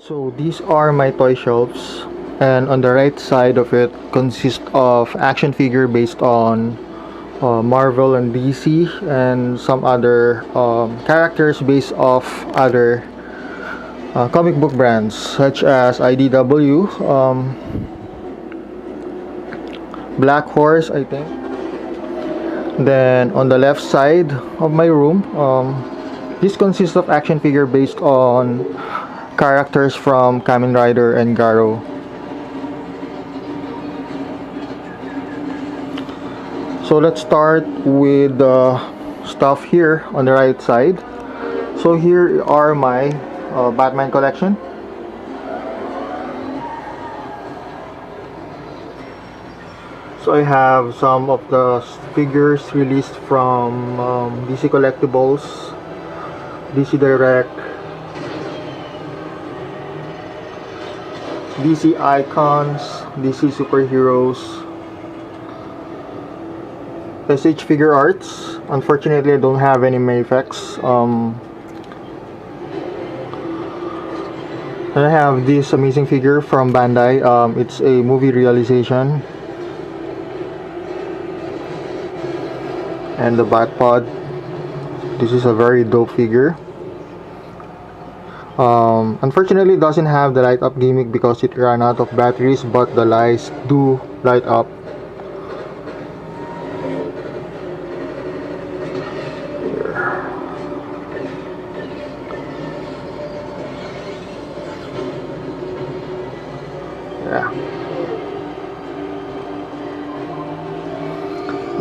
So these are my toy shelves, and on the right side of it consists of action figure based on Marvel and DC, and some other characters based off other comic book brands such as IDW, Black Horse, I think. Then on the left side of my room, this consists of action figure based on characters from Kamen Rider and Garo. So let's start with the stuff here on the right side. So here are my Batman collection. So I have some of the figures released from DC Collectibles, DC Direct, DC Icons, DC Superheroes, SH Figure Arts. Unfortunately, I don't have any Mayfex. And I have this amazing figure from Bandai. It's a movie realization. And the Batpod. This is a very dope figure. Unfortunately, it doesn't have the light up gimmick because it ran out of batteries, but the lights do light up. Yeah.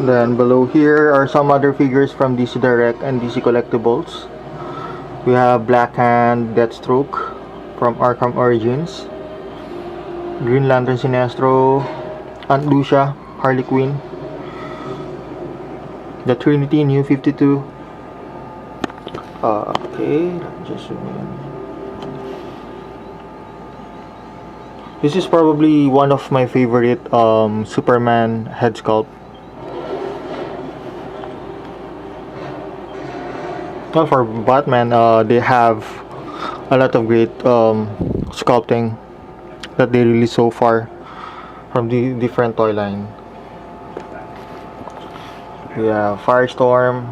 Then below here are some other figures from DC Direct and DC Collectibles. We have Black Hand, Deathstroke from Arkham Origins, Green Lantern Sinestro, Aunt Lucia, Harley Quinn, the Trinity, New 52. Okay, just zoom in. This is probably one of my favorite Superman head sculpt. Well, for Batman, they have a lot of great sculpting that they released so far from the different toy line. Yeah, Firestorm.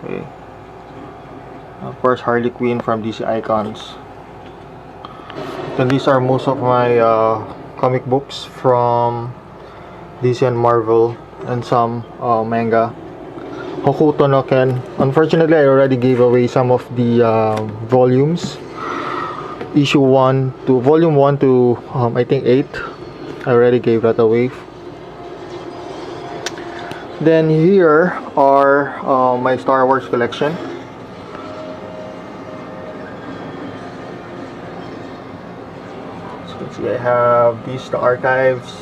Okay. Of course, Harley Quinn from DC Icons. Then these are most of my comic books from DC and Marvel, and some manga. Hokuto no Ken. Unfortunately, I already gave away some of the volumes. Issue 1 to volume 1 to I think 8. I already gave that away. Then here are my Star Wars collection. I have these, the archives,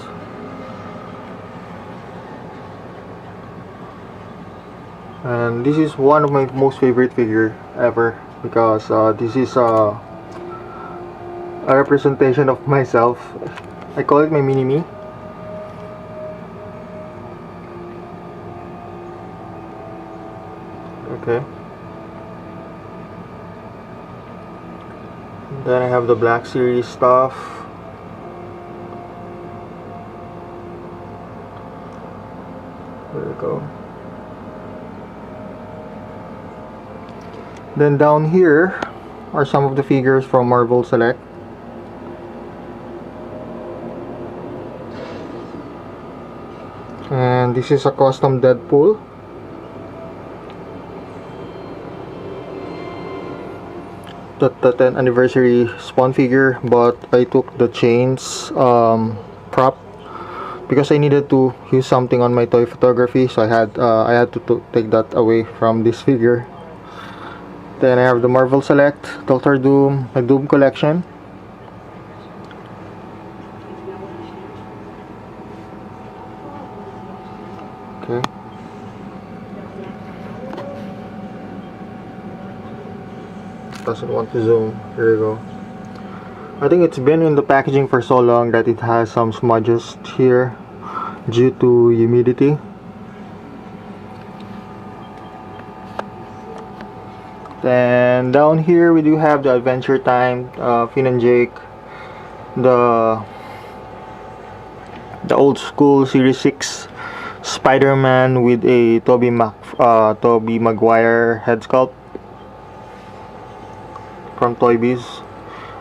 and this is one of my most favorite figure ever, because this is a representation of myself. I call it my mini-me. Okay. Then I have the Black Series stuff. There we go. Then down here are some of the figures from Marvel Select. And this is a custom Deadpool. The 10th anniversary Spawn figure, but I took the chains prop because I needed to use something on my toy photography, so I had to take that away from this figure. Then I have the Marvel Select, Doctor Doom, my Doom collection. Okay. Doesn't want to zoom. Here we go. I think it's been in the packaging for so long that it has some smudges here due to humidity. Then down here we do have the Adventure Time, Finn and Jake, the old school Series 6 Spider-Man with a Tobey Maguire head sculpt from Toy Biz.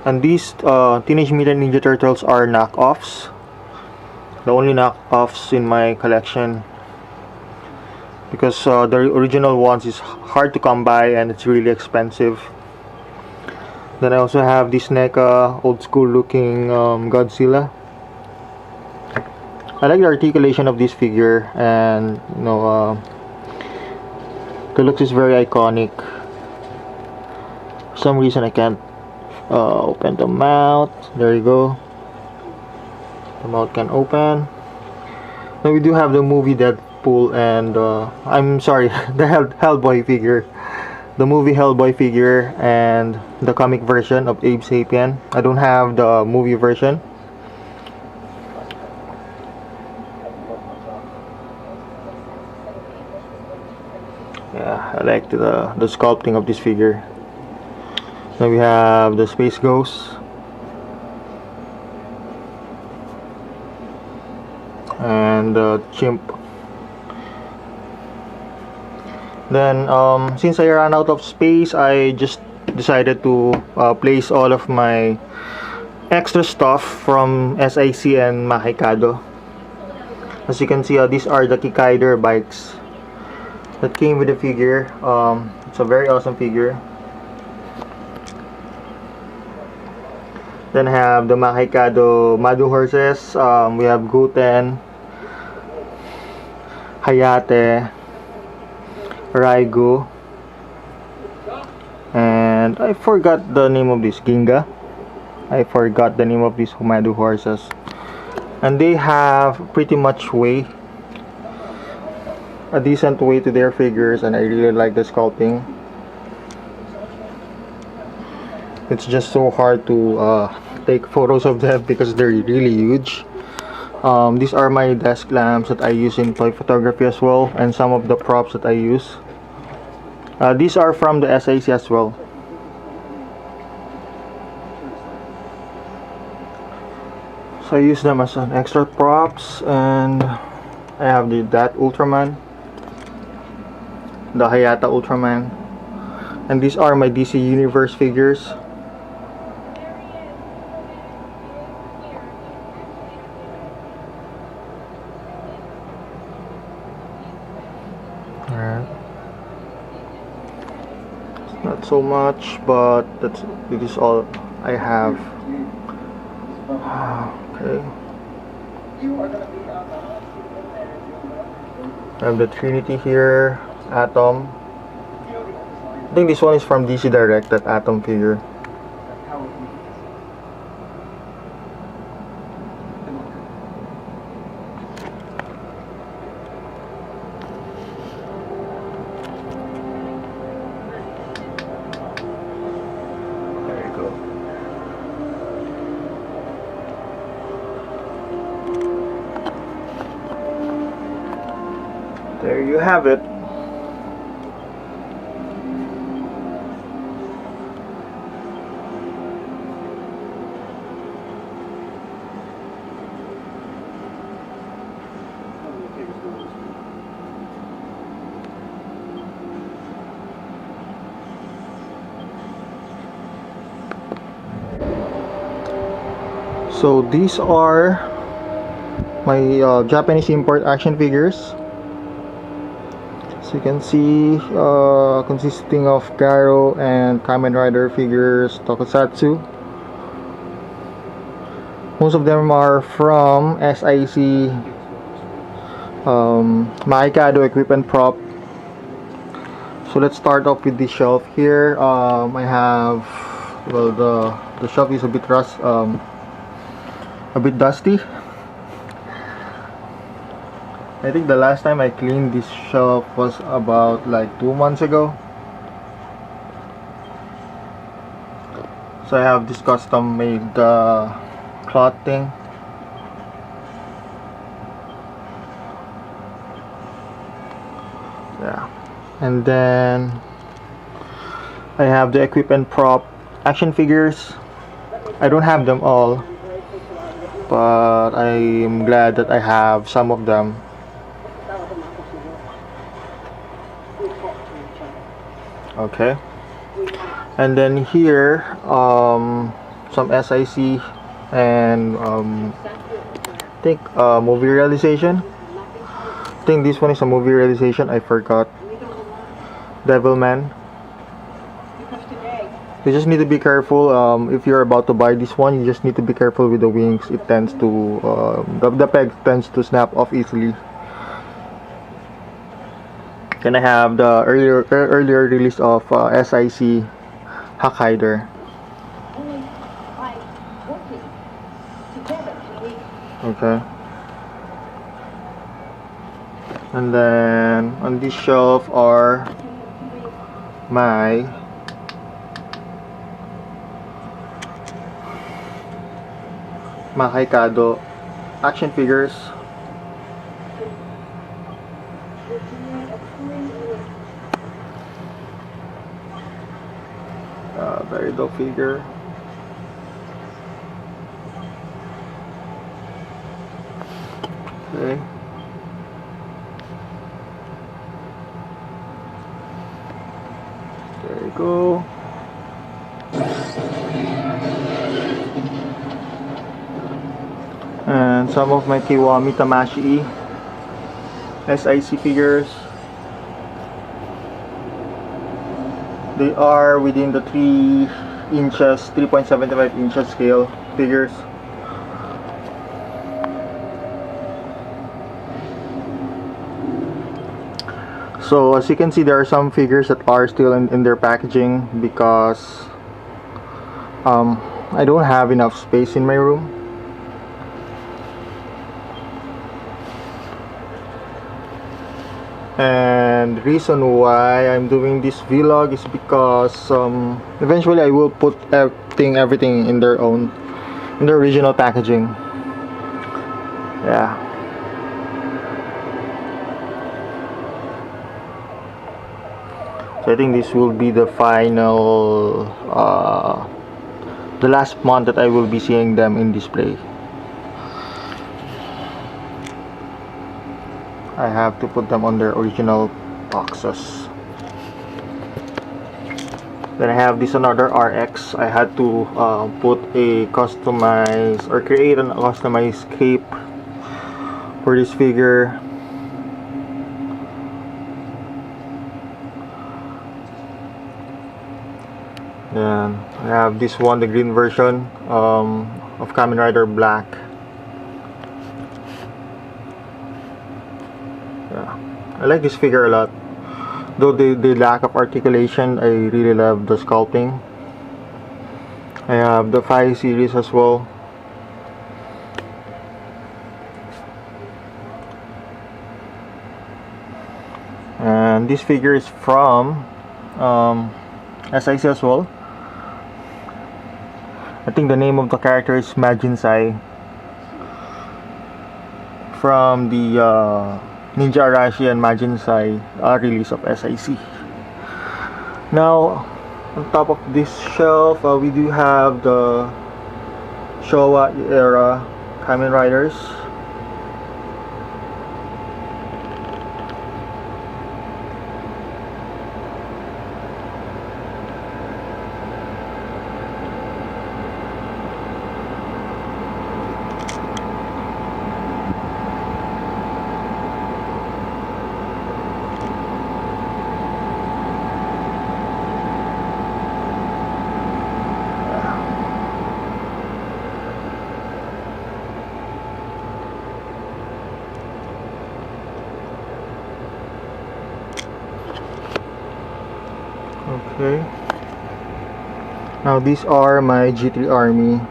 And these Teenage Mutant Ninja Turtles are knockoffs. The only knockoffs in my collection, because the original ones is hard to come by and it's really expensive. Then I also have this NECA old school looking Godzilla. I like the articulation of this figure, and you know, the looks is very iconic. For some reason I can't open the mouth. There you go. The mouth can open. Now we do have the movie Deadpool and I'm sorry, the Hellboy figure. The movie Hellboy figure and the comic version of Abe Sapien. I don't have the movie version. Yeah, I like the sculpting of this figure. Now we have the Space Ghost and the Chimp. Then since I ran out of space, I just decided to place all of my extra stuff from SIC and Makikado. As you can see, these are the Kikaider bikes that came with the figure. It's a very awesome figure. Then have the Makikado Madu horses. We have Guten, Hayate, Raigo, and I forgot the name of this, Ginga. I forgot the name of these Madu horses. And they have pretty much a decent way to their figures, and I really like the sculpting. It's just so hard to take photos of them because they're really huge. These are my desk lamps that I use in toy photography as well, and some of the props that I use. These are from the SIC as well. So I use them as an extra props, and I have that Ultraman, the Hayata Ultraman, and these are my DC Universe figures. Not so much, but it is all I have. Okay. I have the Trinity here, Atom. I think this one is from DC Direct, that Atom figure. There you have it. So these are my Japanese import action figures. So you can see, consisting of Garo and Kamen Rider figures, Tokusatsu. Most of them are from SIC, Makikado Equipment Prop. So let's start off with the shelf here. I have, well, the shelf is a bit dusty. I think the last time I cleaned this shelf was about like 2 months ago. So I have this custom made cloth thing. Yeah. And then I have the equip and prop action figures. I don't have them all, but I'm glad that I have some of them. Okay, and then here some SIC and I think movie realization. I think this one is a movie realization. I forgot. Devilman. You just need to be careful if you're about to buy this one. You just need to be careful with the wings. It tends to the peg tends to snap off easily. Then I have the earlier release of SIC Hackhider. Okay. And then on this shelf are my Makaikado action figures. Very dope figure. Okay. There you go. And some of my Kiwami Tamashii SIC figures. They are within the 3.75 inches scale figures. So as you can see, there are some figures that are still in their packaging because I don't have enough space in my room. And the reason why I'm doing this vlog is because eventually I will put everything in their original packaging. Yeah. So I think this will be the final the last month that I will be seeing them in display. I have to put them on their original boxes. Then I have this another RX. I had to put a customized or create a customized cape for this figure. And I have this one, the green version of Kamen Rider Black. Yeah, I like this figure a lot. Though the lack of articulation, I really love the sculpting. I have the 5 series as well. And this figure is from SIC as well. I think the name of the character is Majinsai from the Ninja Arashi and Majinsai release of SIC. Now, on top of this shelf, we do have the Showa era Kamen Riders. Okay. Now these are my G3 Army.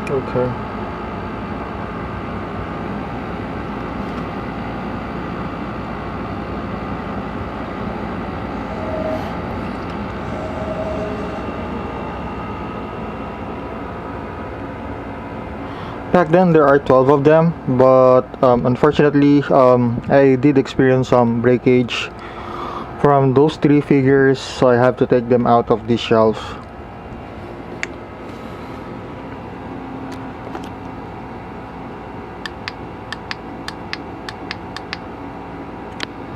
Okay. Back then there are 12 of them, but unfortunately I did experience some breakage from those 3 figures, so I have to take them out of this shelf.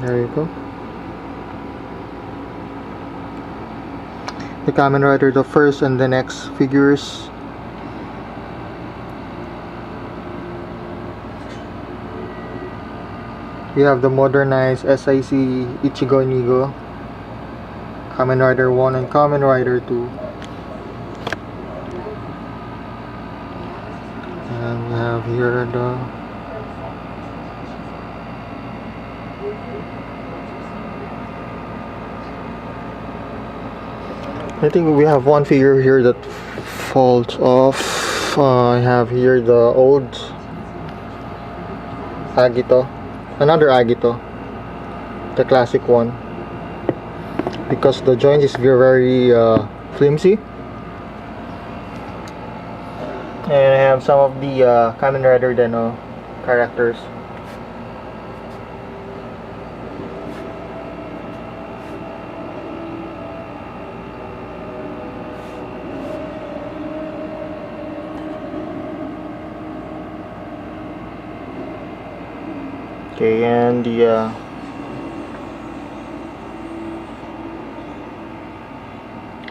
There you go. The Kamen Rider, the first and the next figures. We have the modernized SIC Ichigo Nigo, Kamen Rider 1 and Kamen Rider 2. And we have here the I think we have one figure here that falls off. I have here the old Agito, another Agito, the classic one, because the joint is very flimsy. And I have some of the Kamen Rider Deno characters. Okay, and the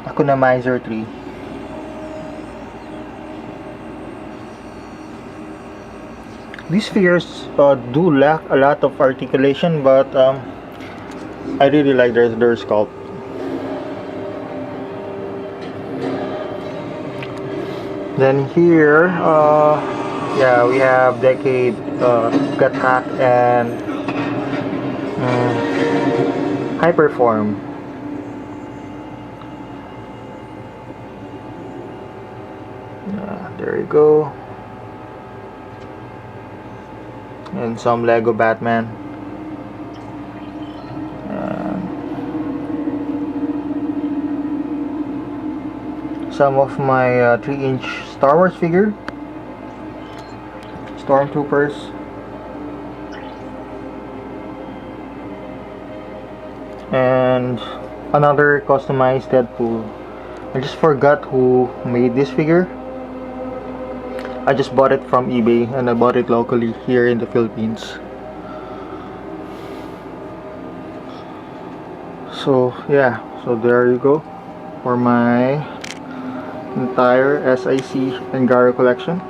Akunamizer 3. These figures do lack a lot of articulation, but I really like their sculpt. Then here, yeah, we have Decade, Gatak, and Hyperform. There you go. And some Lego Batman. Some of my 3-inch Star Wars figure, Stormtroopers, and another customized Deadpool. I just forgot who made this figure. I just bought it from eBay, and I bought it locally here in the Philippines. So yeah, so there you go for my entire SIC and Garo collection.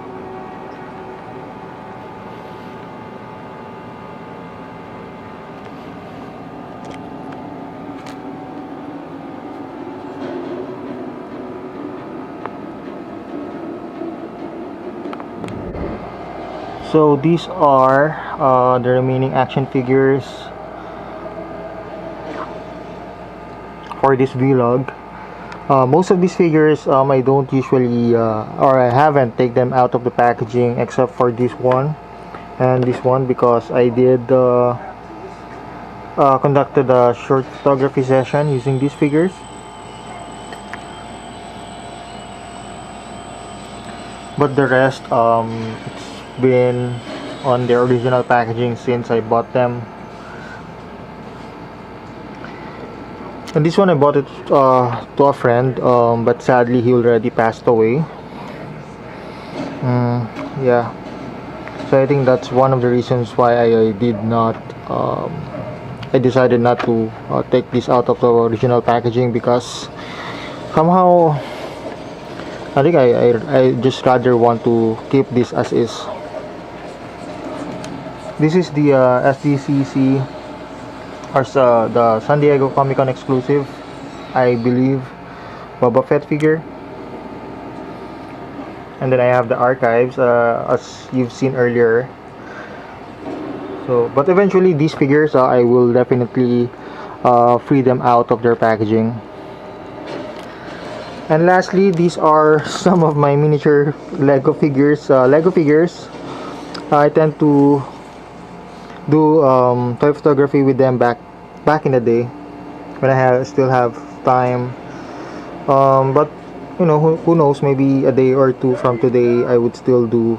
So these are the remaining action figures for this vlog. Most of these figures I don't usually or I haven't take them out of the packaging, except for this one and this one, because I did conducted a short photography session using these figures. But the rest it's been on their original packaging since I bought them. And this one I bought it to a friend, but sadly he already passed away. Yeah, so I think that's one of the reasons why I did not I decided not to take this out of the original packaging, because somehow I think I just rather want to keep this as is. This is the SDCC, or the San Diego Comic Con exclusive, I believe, Boba Fett figure. And then I have the archives, as you've seen earlier. So, but eventually these figures, I will definitely free them out of their packaging. And lastly, these are some of my miniature Lego figures. I tend to do toy photography with them back in the day when I still have time. But you know, who knows, maybe a day or two from today I would still do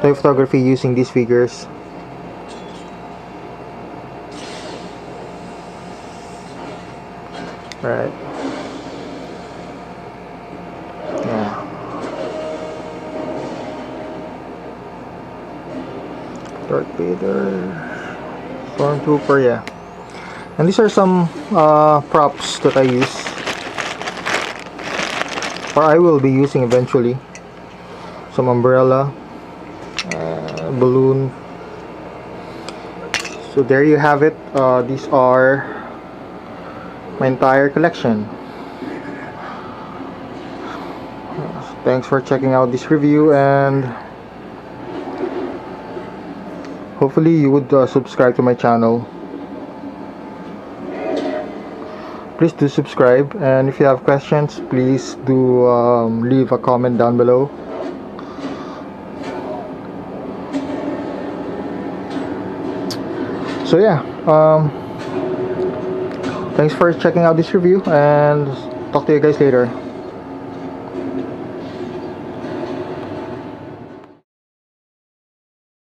toy photography using these figures. Right. Yeah. Darth Vader, Stormtrooper, yeah. And these are some props that I use, or I will be using eventually. Some umbrella, balloon. So there you have it. These are my entire collection. Thanks for checking out this review, and hopefully you would subscribe to my channel. Please do subscribe, and if you have questions, please do leave a comment down below. So yeah, thanks for checking out this review, and talk to you guys later.